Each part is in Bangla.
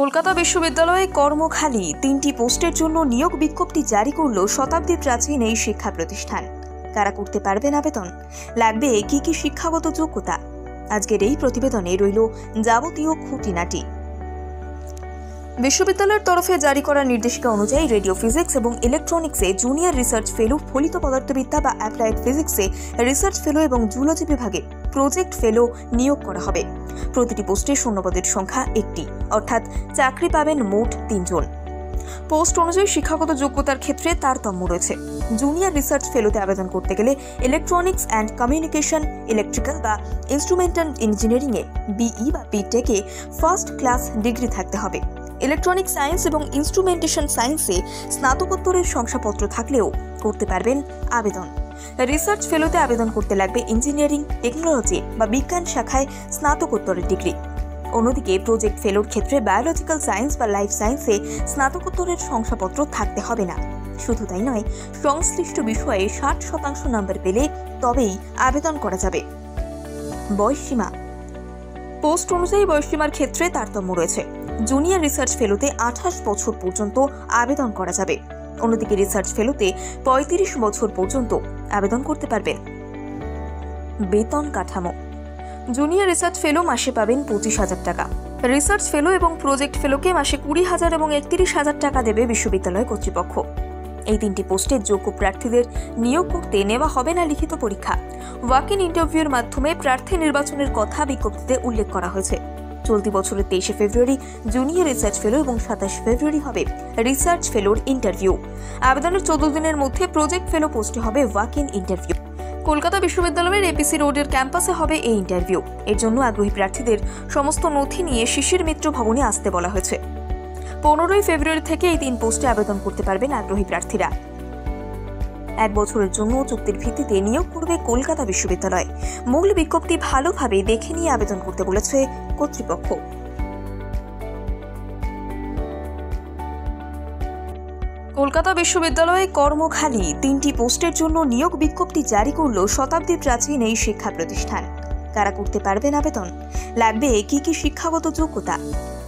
কলকাতা বিশ্ববিদ্যালয়ে কর্মখালি 3টি পোস্টের জন্য নিয়োগ বিজ্ঞপ্তি জারি করল শতাব্দী প্রাচীন এই শিক্ষা প্রতিষ্ঠান। কারা করতে পারবেন আবেদন? লাগবে কি কি শিক্ষাগত যোগ্যতা? আজকের এই প্রতিবেদনে রইল যাবতীয় খুঁটিনাটি। বিশ্ববিদ্যালয়ের তরফে জারি করা নির্দেশিকা অনুযায়ী রেডিও ফিজিক্স এবং ইলেকট্রনিক্সে জুনিয়র রিসার্চ ফেলো, ফলিত পদার্থবিদ্যা বা অ্যাপ্লাইড ফিজিক্সে রিসার্চ ফেলো এবং জুলজি বিভাগে প্রজেক্ট ফেলো নিয়োগ করা হবে। প্রতিটি পোস্টে শূন্যপদের সংখ্যা 1টি, অর্থাৎ চাকরি পাবেন মোট 3 জন। পোস্ট অনুযায়ী শিক্ষাগত যোগ্যতার ক্ষেত্রে তারতম্য রয়েছে। জুনিয়র রিসার্চ ফেলোতে আবেদন করতে গেলে ইলেকট্রনিক্স অ্যান্ড কমিউনিকেশন, ইলেকট্রিক্যাল বা ইনস্ট্রুমেন্টাল ইঞ্জিনিয়ারিংয়ে বিই বা বিটেকে ফার্স্ট ক্লাস ডিগ্রি থাকতে হবে। ইলেকট্রনিক সায়েন্স এবং ইনস্ট্রুমেন্টেশন সায়েন্সে স্নাতকোত্তরের শংসাপত্র থাকলেও করতে পারবেন আবেদন। রিসার্চ ফেলোতে আবেদন করতে লাগবে ইঞ্জিনিয়ারিং, টেকনোলজি বা বিজ্ঞান শাখায় স্নাতকোত্তরের ডিগ্রি। অন্যদিকে প্রজেক্ট ফেলোর ক্ষেত্রে বায়োলজিক্যাল সায়েন্স বা লাইফ সায়েন্সে স্নাতকোত্তরের শংসাপত্র থাকতে হবে না। শুধু তাই নয়, সংশ্লিষ্ট বিষয়ে 60% নম্বর পেলে তবেই আবেদন করা যাবে। বয়সসীমা। পোস্ট অনুযায়ী বয়সসীমার ক্ষেত্রে তারতম্য রয়েছে। জুনিয়র রিসার্চ ফেলোতে 28 বছর পর্যন্ত আবেদন করা যাবে। অন্যদিকে রিসার্চ ফেলোতে 35 বছর পর্যন্ত আবেদন করতে পারবেন। বেতন কাঠামো। জুনিয়র রিসার্চ ফেলো মাসে পাবেন 25,000 টাকা। রিসার্চ ফেলো এবং প্রজেক্ট ফেলোকে মাসে 20,000 এবং 31,000 টাকা দেবে বিশ্ববিদ্যালয় কর্তৃপক্ষ। এই 3টি পোস্টের যোগ্য প্রার্থীদের নিয়োগ করতে নেওয়া হবে না লিখিত পরীক্ষা। ওয়াক ইন ইন্টারভিউর মাধ্যমে প্রার্থী নির্বাচনের কথা বিজ্ঞপ্তিতে উল্লেখ করা হয়েছে। চলতি বছরের 23 ফেব্রুয়ারি জুনিয়র রিসার্চ ফেলো এবং 27 ফেব্রুয়ারি হবে রিসার্চ ফেলোর ইন্টারভিউ। আবেদনের 14 দিনের মধ্যে প্রজেক্ট ফেলো পোস্টে হবে ওয়াক ইন ইন্টারভিউ। কলকাতা বিশ্ববিদ্যালয়ের এপিসি রোডের ক্যাম্পাসে হবে এই ইন্টারভিউ। এর জন্য আগ্রহী প্রার্থীদের সমস্ত নথি নিয়ে শিশির মিত্র ভবনে আসতে বলা হয়েছে। 15 ফেব্রুয়ারি থেকে এই 3 পোস্টে আবেদন করতে পারবেন আগ্রহী প্রার্থীরা। 1 বছরের জন্য চুক্তির ভিত্তিতে নিয়োগ করবে কলকাতা বিশ্ববিদ্যালয়। মূল বিজ্ঞপ্তি ভালোভাবে দেখে নিয়ে আবেদন করতে বলেছে কর্তৃপক্ষ। কলকাতা বিশ্ববিদ্যালয়ে কর্মখালি 3টি পোস্টের জন্য নিয়োগ বিজ্ঞপ্তি জারি করল শতাব্দী প্রাচীন এই শিক্ষা প্রতিষ্ঠান। কারা করতে পারবেন আবেদন? লাগবে কি কি শিক্ষাগত যোগ্যতা?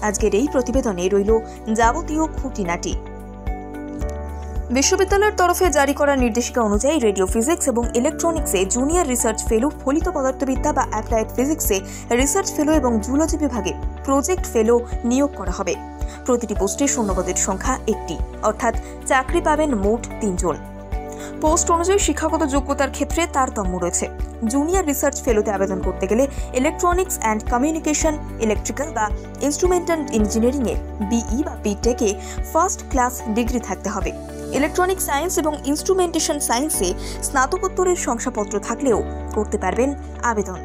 আজকের এই প্রতিবেদনে রইল যাবতীয় খুঁটিনাটি। বিশ্ববিদ্যালয়ের তরফে জারি করা নির্দেশিকা অনুযায়ী রেডিও ফিজিক্স এবং ইলেকট্রনিক্সে জুনিয়র রিসার্চ ফেলো, ফলিত পদার্থবিদ্যা বা অ্যাপ্লাইড ফিজিক্সে রিসার্চ ফেলো এবং জুলজি বিভাগে প্রজেক্ট ফেলো নিয়োগ করা হবে। প্রতিটি পোস্টে শূন্যপদের সংখ্যা 1টি, অর্থাৎ চাকরি পাবেন মোট 3 জন। পোস্ট অনুযায়ী শিক্ষাগত যোগ্যতার ক্ষেত্রে তারতম্য রয়েছে। জুনিয়র রিসার্চ ফেলোতে আবেদন করতে গেলে ইলেকট্রনিক্স অ্যান্ড কমিউনিকেশন, ইলেকট্রিক্যাল বা ইনস্ট্রুমেন্টাল ইঞ্জিনিয়ারিংয়ে বিই বা বিটেকে ফার্স্ট ক্লাস ডিগ্রি থাকতে হবে। ইলেকট্রনিক সায়েন্স এবং ইনস্ট্রুমেন্টেশন সায়েন্সে স্নাতকোত্তরের শংসাপত্র থাকলেও করতে পারবেন আবেদন।